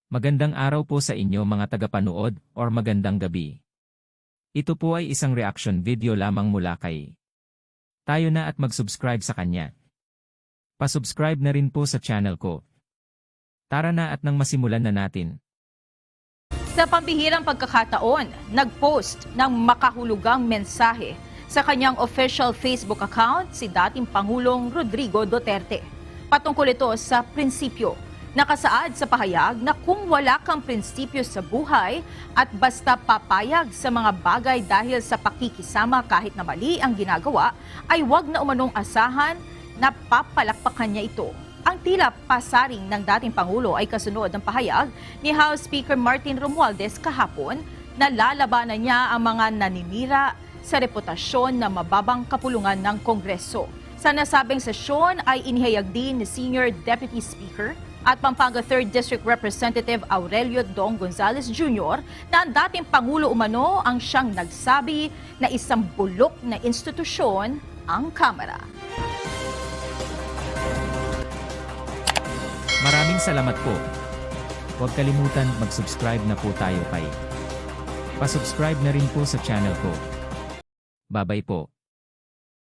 Magandang araw po sa inyo mga tagapanood or magandang gabi. Ito po ay isang reaction video lamang mula kay tayo na at mag-subscribe sa kanya. Pa-subscribe na rin po sa channel ko. Tara na at nang masimulan na natin. Sa pambihirang pagkakataon, nag-post ng makahulugang mensahe sa kanyang official Facebook account si dating Pangulong Rodrigo Duterte. Patungkol ito sa prinsipyo. Nakasaad sa pahayag na kung wala kang prinsipyo sa buhay at basta papayag sa mga bagay dahil sa pakikisama kahit na mali ang ginagawa, ay huwag na umanong asahan na papalakpakan niya ito. Ang tila pasaring ng dating Pangulo ay kasunod ng pahayag ni House Speaker Martin Romualdez kahapon na lalabanan niya ang mga naninira sa reputasyon na mababang kapulungan ng Kongreso. Sa nasabing sesyon ay inihayag din ni Senior Deputy Speaker at Pampanga 3rd District Representative Aurelio Dong Gonzales Jr. na ang dating Pangulo umano ang siyang nagsabi na isang bulok na institusyon ang Kamara. Maraming salamat po. Huwag kalimutan mag-subscribe na po tayo kay. Pa-subscribe na rin po sa channel ko. Babay po.